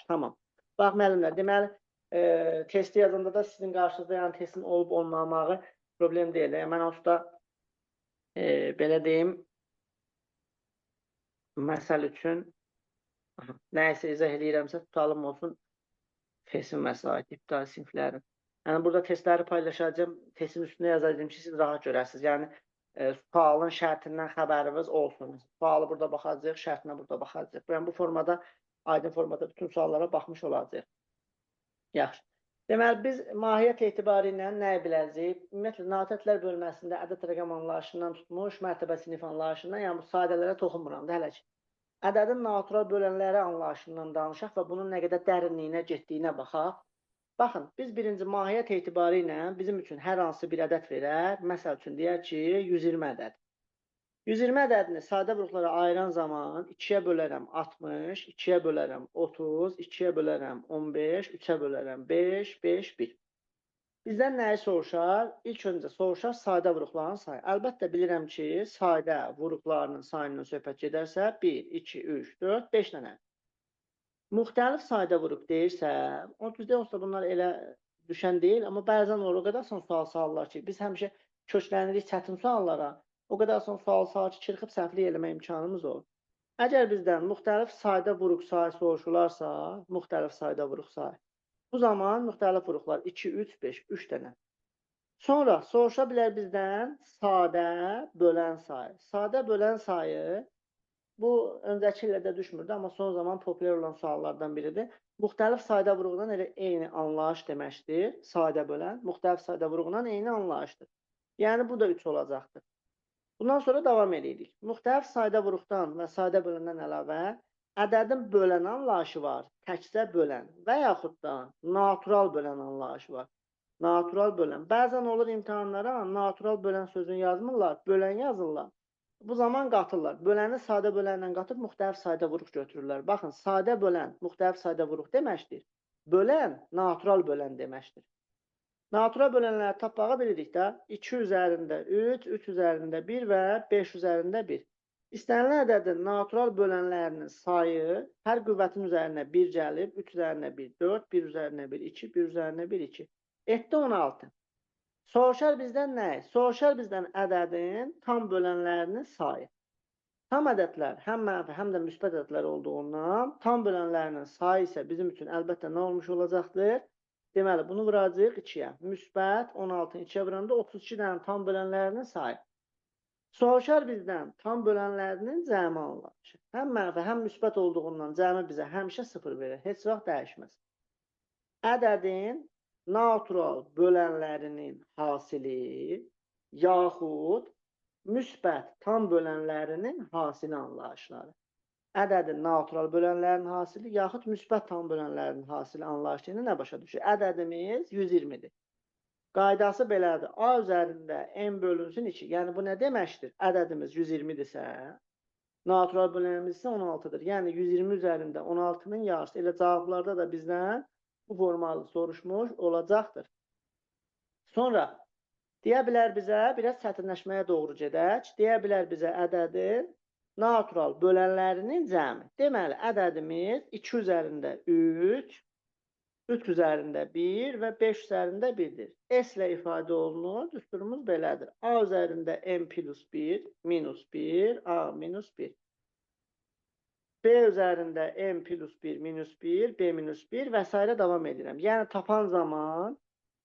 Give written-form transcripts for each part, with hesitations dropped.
Yaxşı, tamam. Bax müəllimlər, deməli, testi yazanda da sizin qarşınızda yəni testin olub-olmamağı problem deyil. Yəni mən onsuz da belə deyim, məsəl üçün nəyisə izah eləyirəmsə tutalım olsun testin vəsait, ibtidai siniflərin. Yəni burada testləri paylaşacağım, testin üstünə yazacağım ki, siz rahat görəsiniz. Yəni sualın şərtindən xəbəriniz olsun. Sualı burada baxacağıq, şərtinə burada baxacağıq. Yəni bu formada, aydın formada bütün suallara baxmış olacağıq. Yaxşı. Deməli, biz mahiyyət etibarı ilə nəyi biləcəyik? Ümumiyyətlə, natətlər bölməsində ədəd rəqəm anlayışından tutmuş, mərtəbə sinif anlayışından, yəni bu sadələrə toxunmuram da hələ ki. Ədədin natural bölənləri anlayışından danışaq və bunun nə qədər dərinliyinə getdiyinə baxaq. Baxın, biz birinci mahiyyət etibarı ilə bizim üçün hər hansı bir ədəd verər. Məsəl üçün, deyək ki, 120 ədəd. 120 ədədini sadə vurğulara ayıran zaman 2-yə bölərəm 60, 2-yə bölərəm 30, 2-yə bölərəm 15, 3-ə bölərəm 5, 5, 1. Bizdən nəyi soruşar? İlk öncə soruşar sadə vurğuların sayı. Əlbəttə bilirəm ki, sadə vurğularının sayından söhbət gedərsə 1, 2, 3, 4, 5 dənə. Müxtəlif sayda vurğu deyirsə, bizdə onsuz bunlar elə düşən deyil, amma bəzən o qədər son sual salırlar ki, biz həmişə köklənirik çətin suallara. O qədər son sual salır ki, çırpıb səhvlik eləmə imkanımız olur. Əgər bizdən müxtəlif sayda vurğu sayı soruşularsa, müxtəlif sayda vurğu sayı, bu zaman müxtəlif vurğular 2, 3, 5, 3 dənə. Sonra soruşa bilər bizdən sadə bölən sayı. Sadə bölən sayı, bu öncəki illərdə düşmürdü, amma son zaman populyar olan suallardan biridir. Müxtəlif sayda vurğudan elə eyni anlayış deməkdir, sadə bölən. Müxtəlif sayda vurğudan eyni anlayışdır. Yəni, bu da 3 olacaqdır. Bundan sonra davam edirik. Müxtəlif sayda vurğudan və sadə böləndən əlavə ədədin bölən anlayışı var, təkcə bölən və yaxud da natural bölən anlayışı var. Natural bölən. Bəzən olur imtahanlara natural bölən sözünü yazmırlar, bölən yazırlar. Bu zaman qatırlar. Böləni sadə bölənlə qatıb müxtəlif sayda vurğu götürürlər. Baxın, sadə bölən müxtəlif sayda vurğu deməkdir. Bölən natural bölən deməkdir. Natural bölənləri tapmağı bilirik də. 2 üzərində 3, 3 üzərində 1 və 5 üzərində 1. İstənilən ədədin natural bölənlərinin sayı hər qüvvətin üzərinə 1 gəlib, 3 üzərinə 1, 4, 1 üzərinə 1, 2, 1 üzərinə 1, 2. Etdi 16. Soruşar bizdən nə? Soruşar bizdən ədədin tam bölənlərinin sayı. Tam ədədlər həm mənfi, həm də müsbət ədədlər olduğundan tam bölənlərinin sayı isə bizim üçün əlbəttə nə olmuş olacaqdır? Deməli, bunu vuracaq 2-yə. Müsbət 16-nı 2-yə vuranda 32 dənə tam bölənlərinin sayı. Soruşar bizdən tam bölənlərinin cəmi anlayışı. Həm mənfi, həm müsbət olduğundan cəmi bizə həmişə 0 verir. Heç vaxt dəyişməz. Ədədin natural bölənlərinin hasili yaxud müsbət tam bölənlərinin hasili anlayışları. Ədədin natural bölənlərin hasili, yaxud müsbət tam bölənlərin hasili anlayışı ilə nə başa düşür? Ədədimiz 120-dir. Qaydası belədir. A üzərində n bölünsün 2. Yəni, bu nə deməkdir? Ədədimiz 120-dirsə, natural bölənimiz isə 16-dır. Yəni, 120 üzərində 16-nın yarısı. Elə cavablarda da bizdən bu formalı soruşmuş olacaqdır. Sonra, deyə bilər bizə, biraz çətinləşməyə doğru gedək. Deyə bilər bizə ədədin natural bölənlərinin cəmi. Deməli, ədədimiz 2 üzərində 3, 3 üzərində 1 və 5 üzərində 1-dir. S ilə ifadə olunur, düsturumuz belədir. A üzərində n plus 1, minus 1, A minus 1. B üzərində n plus 1, minus 1, B minus 1 və s. davam edirəm. Yəni, tapan zaman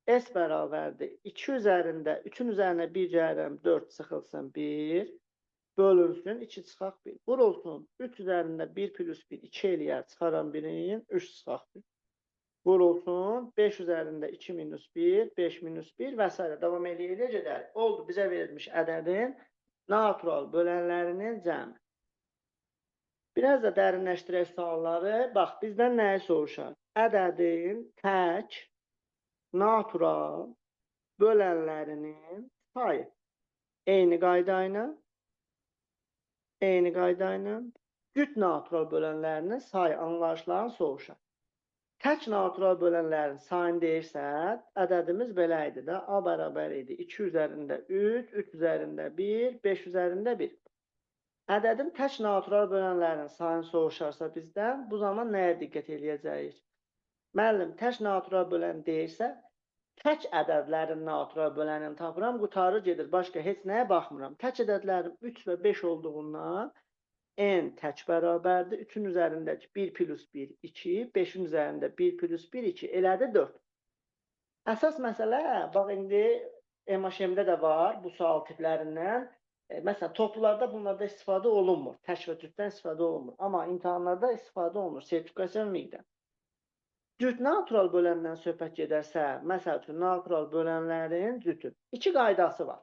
S bərabərdir. 2 üzərində, 3-ün üzərinə 1 gəlirəm, 4 çıxılsın 1. Bölünsün, 2 çıxaq 1. Vurulsun, 3 üzərində 1 plus 1, 2 eləyər, çıxaran 1-in, 3 çıxaq 1. Vurulsun, 5 üzərində 2 minus 1, 5 minus 1 və s. davam eləyir, gedər. Oldu, bizə verilmiş ədədin natural bölənlərinin cəmi. Biraz da dərinləşdirək sualları. Bax, bizdən nəyi soruşar? Ədədin tək natural bölənlərinin sayı. Eyni qayda ilə cüt natural bölənlərinin sayı anlayışlarını soruşar. Tək natural bölənlərin sayını deyirsə, ədədimiz belə idi də. A bərabər idi 2 üzərində 3, 3 üzərində 1, 5 üzərində 1. Ədədin tək natural bölənlərin sayını soruşarsa bizdən, bu zaman nəyə diqqət eləyəcəyik? Müəllim, tək natural bölən deyirsə, tək ədədlərin natural bölənini tapıram, qutarır gedir. Başqa heç nəyə baxmıram. Tək ədədlərim 3 və 5 olduğundan n tək bərabərdir. 3-ün üzərindəki 1 plus 1, 2, 5-in üzərində 1 plus 1, 2, elədi 4. Əsas məsələ, bax indi MHM-də də var bu sual tiplərindən. Məsələn, toplularda bunlarda istifadə olunmur. Tək və cütdən istifadə olunmur. Amma imtahanlarda istifadə olunur. Sertifikasiya miqdə. Cüt natural böləndən söhbət gedərsə, məsəl üçün, natural bölənlərin cütü. 2 qaydası var.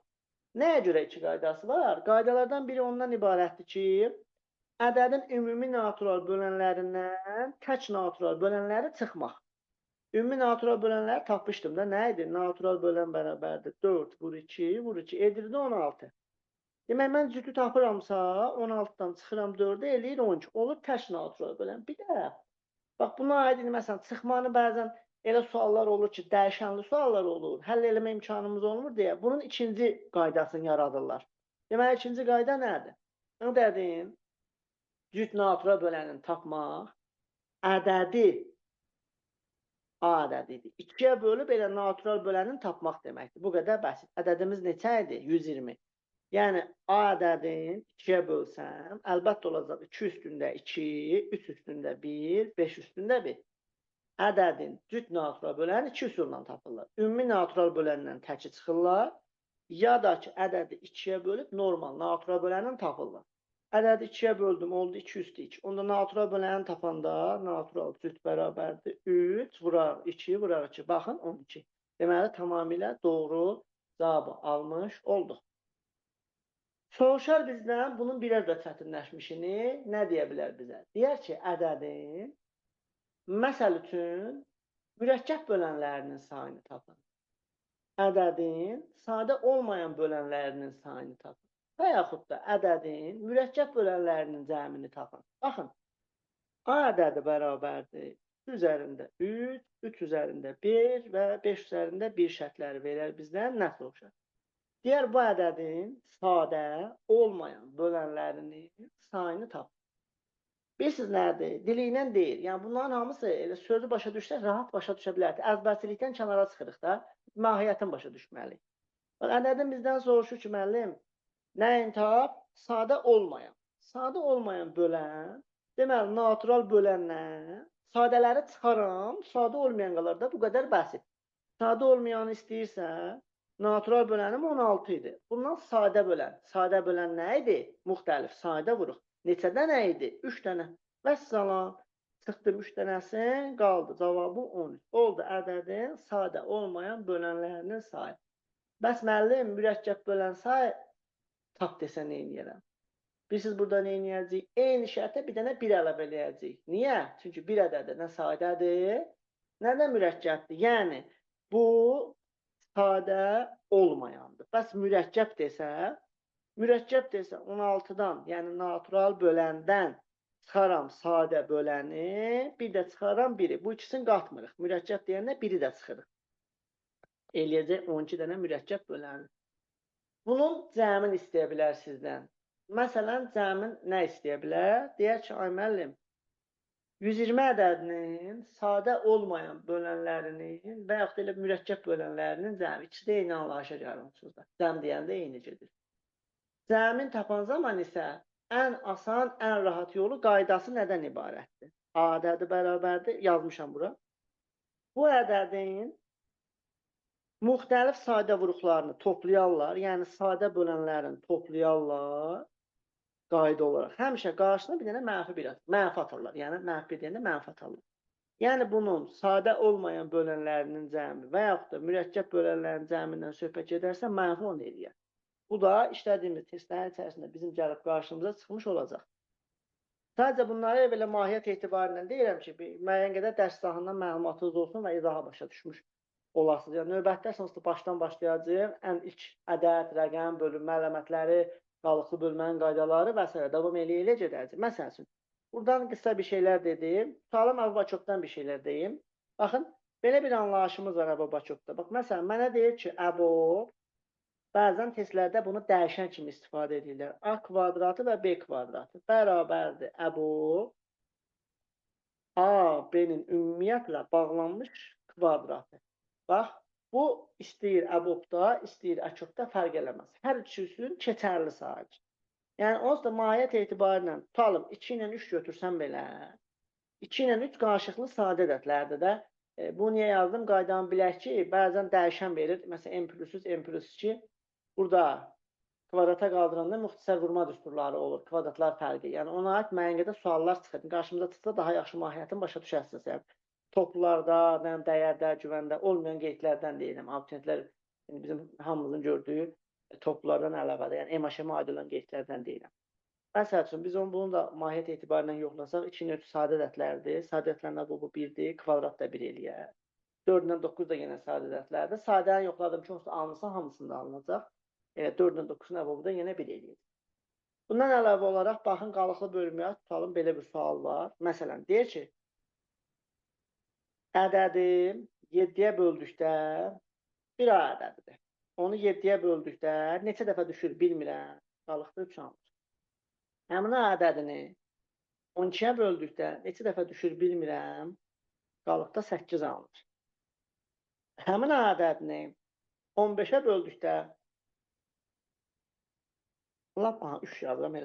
Nəyə görə 2 qaydası var? Qaydalardan biri ondan ibarətdir ki, ədədin ümumi natural bölənlərindən tək natural bölənləri çıxmaq. Ümumi natural bölənləri tapmışdım da. Nə idi? Natural bölən bərabərdir 4 vur 2 vur 2 edirdi 16. Demək, mən cütü tapıramsa 16-dan çıxıram 4-ə eləyir 12. Olur tək natural bölən. Bir də, bax buna aid məsələn, çıxmanı bəzən elə suallar olur ki, dəyişənli suallar olur. Həll eləmə imkanımız olmur deyə bunun ikinci qaydasını yaradırlar. Demək, ikinci qayda nədir? Onu dedim, cüt natural bölənini tapmaq, ədədi A ədədidir. 2-yə bölüb elə natural bölənini tapmaq deməkdir. Bu qədər bəsit. Ədədimiz neçə idi? 120. Yəni A ədədini 2-yə bölsəm, əlbəttə olacaq 2 üstündə 2, 3 üstündə 1, 5 üstündə 1. Ədədin cüt natural böləni 2 üsulla tapılır. Ümumi natural böləndən təki çıxırlar, ya da ki, ədədi 2-yə bölüb normal natural böləni tapırlar. Ədədi 2-yə böldüm, oldu 2 üstü 2. Onda natural böləni tapanda natural cüt bərabərdir 3 vuraq 2 vuraq 2. Baxın 12. Deməli, tamamilə doğru cavabı almış olduq. Soruşar bizdən bunun biraz da çətinləşmişini nə deyə bilər bizə? Deyər ki, ədədin məsəl üçün mürəkkəb bölənlərinin sayını tapın. Ədədin sadə olmayan bölənlərinin sayını tapın. Və yaxud da ədədin mürəkkəb bölənlərinin cəmini tapın. Baxın, A ədədi bərabərdir 3 üzərində 3, 3 üzərində 1 və 5 üzərində 1 şərtləri verər bizdən nə soruşar? Deyər, bu ədədin sadə olmayan bölənlərinin sayını tapın. Bilirsiniz nədir? Dili ilə deyil. Yəni, bunların hamısı elə sözü başa düşsə, rahat başa düşə bilərdir. Əzbərçilikdən kənara çıxırıq da, mahiyyətini başa düşməliyik. Ədədin bizdən soruşur ki, müəllim, nəyin tap? Sadə olmayan. Sadə olmayan bölən, deməli, natural bölənlə sadələri çıxaram, sadə olmayan qalar da bu qədər bəsit. Sadə olmayanı istəyirsə, natural bölənim 16 idi. Bundan sadə bölən. Sadə bölən nə idi? Müxtəlif, sadə vuruq. Neçə dənə idi? 3 dənə. Vəssalam. Çıxdım 3 dənəsin, qaldı. Cavabı 13. Oldu ədədin sadə olmayan bölənlərinin sayı. Bəs müəllim, mürəkkəb bölən sayı tap desə nə eləyərəm? Bilirsiniz, burada nə eləyəcəyik? Eyni şərtə bir dənə 1 əlavə eləyəcəyik. Niyə? Çünki bir ədədi nə sadədir, nə də mürəkkəbdir. Yəni, bu sadə olmayandır. Bəs mürəkkəb desə 16-dan, yəni natural böləndən çıxaram sadə böləni, bir də çıxaram 1-i. Bu ikisini qatmırıq. Mürəkkəb deyəndə 1-i də çıxırıq. Eləyəcək 12 dənə mürəkkəb böləni. Bunun cəmin istəyə bilər sizdən. Məsələn, cəmin nə istəyə bilər? Deyər ki, ay müəllim, 120 ədədinin sadə olmayan bölənlərinin və yaxud da elə mürəkkəb bölənlərinin cəmi. İkisi də eyni anlayışa gəlmişsiniz. Cəm deyəndə eyni gedir. Cəmin tapan zaman isə ən asan, ən rahat yolu qaydası nədən ibarətdir? A ədədi bərabərdir, yazmışam bura. Bu ədədin müxtəlif sadə vuruqlarını toplayarlar, yəni sadə bölənlərin toplayarlar qayda olaraq. Həmişə qarşısına bir dənə mənfi atırlar, yəni mənfi deyəndə mənfi atırlar. Yəni bunun sadə olmayan bölənlərinin cəmi və yaxud da mürəkkəb bölənlərin cəmindən söhbət gedərsə mənfi 10 eləyər. Bu da işlədiyimiz testlərin içərisində bizim gəlib qarşımıza çıxmış olacaq. Sadəcə bunları belə mahiyyət etibarından deyirəm ki, müəyyən qədər dərs sahəsindən məlumatınız olsun və izaha başa düşmüş olasınız. Yəni, növbətdə sınıfda başdan başlayacağım. Ən ilk ədəd, rəqəm, bölünmə əlamətləri, qalıqlı bölmənin qaydaları və s. davam elə gedəcək. Məsəl üçün, buradan qısa bir şeylər dedim. Tutalım Əbubaçokdan bir şeylər deyim. Baxın, belə bir anlayışımız var Əbubaçokda. Bax, məsələn, mənə deyir ki, Əbu Bəzən testlərdə bunu dəyişən kimi istifadə edirlər. A kvadratı və B kvadratı bərabərdir əbu A, B-nin ümumiyyətlə bağlanmış kvadratı. Bax, bu istəyir əbobda, istəyir əkobda fərq eləməz. Hər üçü üçün keçərli sayıdır. Yəni, onsuz da mahiyyət etibarıyla tutalım 2 ilə 3 götürsən belə, 2 ilə 3 qarşılıqlı sadə ədədlərdir də. Bu niyə yazdım? Qaydanı bilək ki, bəzən dəyişən verir. Məsələn, n plus 3, n plus 2. Burada kvadrata qaldıranda müxtəsər vurma düsturları olur, kvadratlar fərqi. Yəni, ona aid müəyyən qədər suallar çıxır. Qarşımıza çıxsa daha yaxşı mahiyyətini başa düşərsiniz. Yəni, toplularda, dəyərdə, güvəndə olmayan qeydlərdən deyirəm. Abituriyentlər bizim hamımızın gördüyü toplulardan əlavədə, yəni MHM aid olan qeydlərdən deyirəm. Məsəl üçün, biz bunu da mahiyyət etibarıyla yoxlasaq, 2 ilə 3 sadə ədədlərdir. Sadə ədədlərin əbubu 1-dir, kvadrat da 1 eləyər. 4 ilə 9 da yenə sadə ədədlərdir. Sadəni yoxladım ki, onsuz alınsa hamısında alınacaq. 4 ilə 9-un əbubu da yenə 1 eləyir. Bundan əlavə olaraq, baxın, qalıqlı bölməyə tutalım, belə bir sual var. Məsələn, deyir ki, ədədim 7-yə böldükdə 1 A ədədidir. Onu 7-yə böldükdə neçə dəfə düşür bilmirəm, qalıqda 3 alınır. Həmin ədədini 12-yə böldükdə neçə dəfə düşür bilmirəm, qalıqda 8 alınır. Həmin ədədini 15-ə böldükdə lap 3 yazıram,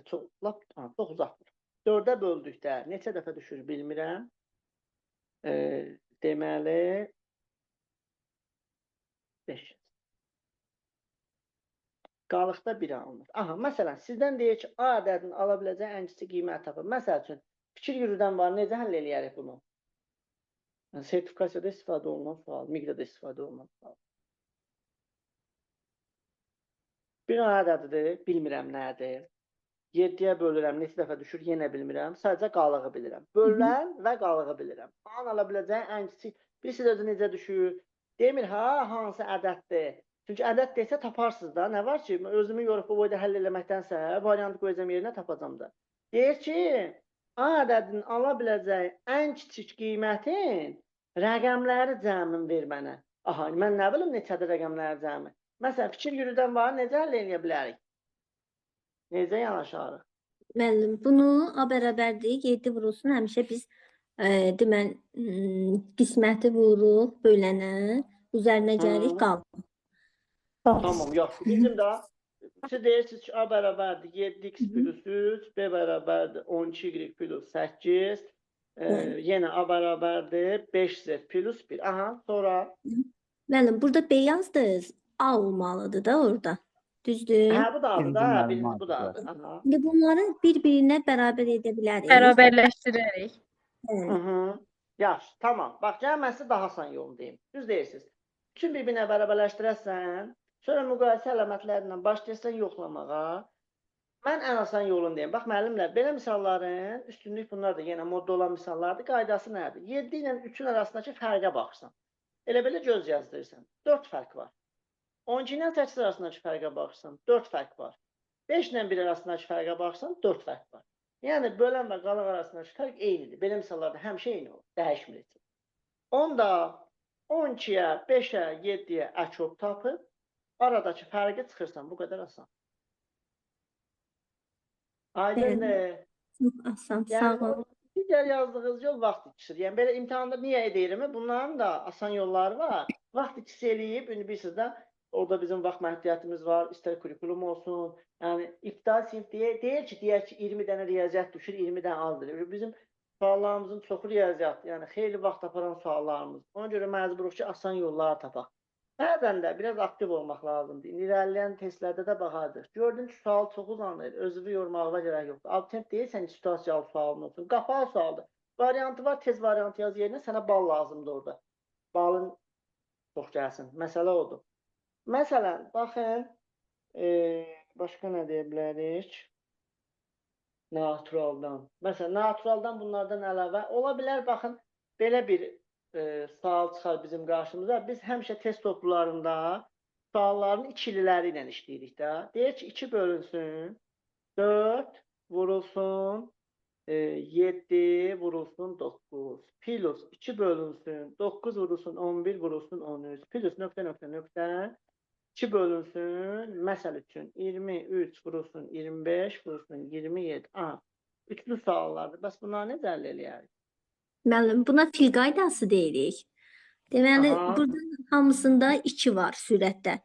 lap çox uzatmır. 4-ə böldükdə neçə dəfə düşür bilmirəm, deməli 5. Qalıqda 1 alınır. Aha, məsələn, sizdən deyir ki, A ədədini ala biləcək ən kiçik qiymət tapın. Məsəl üçün, fikir yürüdən var, necə həll eləyərik bunu? Yəni, sertifikasiyada istifadə olunan sual, miqrada istifadə olunan sual. 1 A ədədidir, bilmirəm nədir. 7-yə bölürəm, neçə dəfə düşür, yenə bilmirəm. Sadəcə qalığı bilirəm. Bölən və qalığı bilirəm. A-nın ala biləcəyi ən kiçik, bilirsiniz özü necə düşür? Demir, hansı ədəddir? Çünki ədəd desə taparsınız da. Nə var ki, özümü yorub bu boyda həll eləməkdənsə, variantı qoyacam yerinə tapacam da. Deyir ki, A ədədinin ala biləcəyi ən kiçik qiymətin rəqəmləri cəmin ver mənə. Aha, mən nə bilim neçədir rəqəmləri cəmi? Məsələn, fikir yürüdən var, necə həll eləyə bilərik? Necə yanaşarıq? Müəllim, bunu A bərabərdir, 7 vurulsun. Həmişə biz demən qisməti vururuq, bölənə, üzərinə gəlirik, qalır. Tamam, yaxşı. Bizim də siz deyirsiniz ki, A bərabərdir 7x plus 3, B bərabərdir 12y plus 8, yenə A bərabərdir 5z plus 1. Aha, sonra? Müəllim, burada B yazdınız, A olmalıdır da orada. Düzdür? Hə, bu da adı da, bu da adı. İndi bunları bir-birinə bərabər edə bilərik. Bərabərləşdirərik. Yaxşı, tamam. Bax, gəlin mən sizə daha asan yolunu deyim. Düz deyirsiniz. Üçün bir-birinə bərabərləşdirəsən, sonra müqayisə əlamətlərindən başlayırsan yoxlamağa. Mən ən asan yolunu deyim. Bax, müəllimlər, belə misalların, üstünlük bunlar da yenə modda olan misallardır. Qaydası nədir? 7 ilə 3-ün arasındakı fərqə baxırsan. Elə belə göz yazdırırsan. 4 fərq var. 12 ilə 8 arasındakı fərqə baxırsan. 4 fərq var. 5 ilə 1 arasındakı fərqə baxırsan. 4 fərq var. Yəni, bölən və qalıq arasındakı fərq eynidir. Belə misallarda həmişə eyni olur. Dəyişmir. Onda 12-yə, 5-ə, 7-yə əkob tapıb, aradakı fərqi çıxırsan. Bu qədər asan. Aydındır. Çox asan, sağ olun. Digər yazdığınız yol vaxt itkisidir. Yəni, belə imtihanda niyə edirəm? Bunların da asan yolları var. Vaxt ikisi eləyib, indi bilirsiniz də, orada bizim vaxt məhdudiyyətimiz var, istər kurikulum olsun. Yəni, ibtidai sinif deyir ki, 20 dənə riyaziyyat düşür, 20 dənə azdır. Bizim suallarımızın çoxu riyaziyyat, yəni xeyli vaxt aparan suallarımız. Ona görə məcburuq ki, asan yollar tapaq. Bəzən də biraz aktiv olmaq lazımdır. İndi irəliləyən testlərdə də baxardıq. Gördün ki, sual çox uzanır, özünü yormağa gərək yoxdur. Abituriyent deyirsən ki, situasiyalı sualın olsun. Qapalı sualdır. Variantı var, tez variant yaz yerinə sənə bal lazımdır orada. Balın çox gəlsin. Məsələ odur. Məsələn, baxın, başqa nə deyə bilərik? Naturaldan. Məsələn, naturaldan bunlardan əlavə ola bilər, baxın, belə bir sual çıxar bizim qarşımıza. Biz həmişə test toplularında sualların ikililəri ilə işləyirik də. Deyir ki, 2 bölünsün, 4 vurulsun, 7 vurulsun, 9. Plus 2 bölünsün, 9 vurulsun, 11 vurulsun, 13. Plus nöqtə, nöqtə, nöqtə. 2 bölünsün. Məsəl üçün 23 vurulsun 25 vurulsun 27. Aha. Üçlü suallardır. Bəs bunları necə əldə eləyərik? Müəllim, buna fil qaydası deyirik. Deməli, Aha. burada hamısında 2 var sürətdə.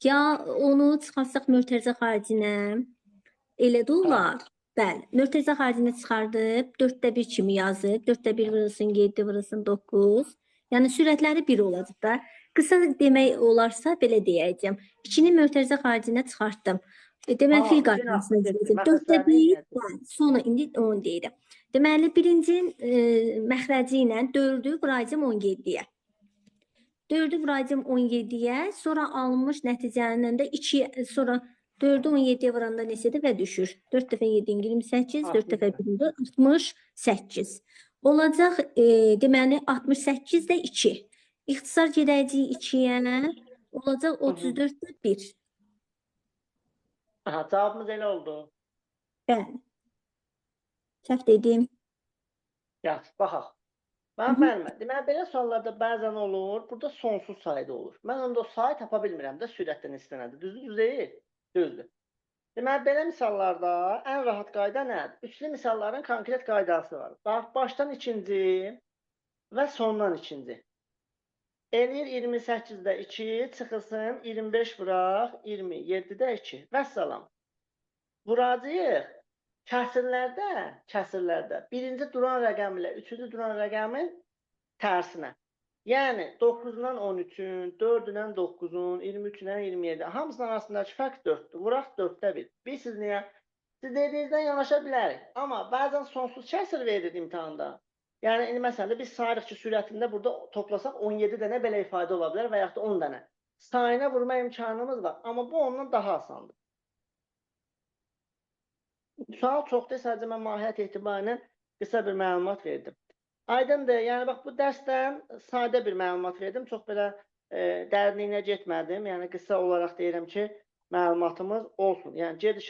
Ya onu çıxarsaq mötərizə xaricinə, elə də Hə. olar. Bəli, mötərizə xaricinə çıxardıb 4də 1 kimi yazıb, 4də 1 vurulsun 7 vurulsun 9. Yəni sürətləri 1 olacaq da. Qısa demək olarsa belə deyəcəm. 2-ni mötərizə xaricinə çıxartdım. Deməli fil Ha, yenə qaydasına getdim. gedəcəm. Məsəl 4də səhvini 1, etdim. bəli, sonra indi onu deyirəm. Deməli birincinin məxrəci ilə 4-ü vuracağım 17-yə. 4'ü vuracağım 17'ye. Sonra alınmış nəticənin də 2, sonra 4'ü 17'ye vuranda neçədir və düşür. 4 dəfə 7 28, 4 dəfə 1 68. Olacaq, deməli 68 də 2. İxtisar gedəcəyik 2-yə. Olacaq 34 də 1. Aha, cavabımız elə oldu. Bəli. Səhv dedim. Yaxşı, baxaq. Mən bəlmə. Deməli, belə suallarda bəzən olur, burada sonsuz sayda olur. Mən onda o sayı tapa bilmirəm də sürətdən istənədir. Düzdür, düz deyil? Düzdür. Deməli, belə misallarda ən rahat qayda nədir? Üçlü misalların konkret qaydası var. Bax, başdan ikinci və sondan ikinci. Eləyir 28-də 2, çıxılsın 25 vuraq, 27-də 2. Vəssalam. Vuracağıq. Kəsirlərdə birinci duran rəqəm ilə üçüncü duran rəqəmin tərsinə. Yəni 9-dan 13-ün, 4-dən 9-un, 23-dən 27. Hamısının arasındakı fərq 4-dür. Vuraq 4də 1. Bilirsiniz niyə? Siz dediyinizdən yanaşa bilərik. Amma bəzən sonsuz kəsir verir imtahanda. Yəni indi məsələn biz sayırıq ki, sürətində burada toplasaq 17 dənə belə ifadə ola bilər və yaxud da 10 dənə. Sayına vurma imkanımız var, amma bu ondan daha asandır. Sual çoxdur, sadəcə mən mahiyyət etibarilə qısa bir məlumat verdim. Aydındır, yəni bax bu dərsdən sadə bir məlumat verdim, çox belə dərinliyinə getmədim. Yəni qısa olaraq deyirəm ki, məlumatımız olsun. Yəni gedişat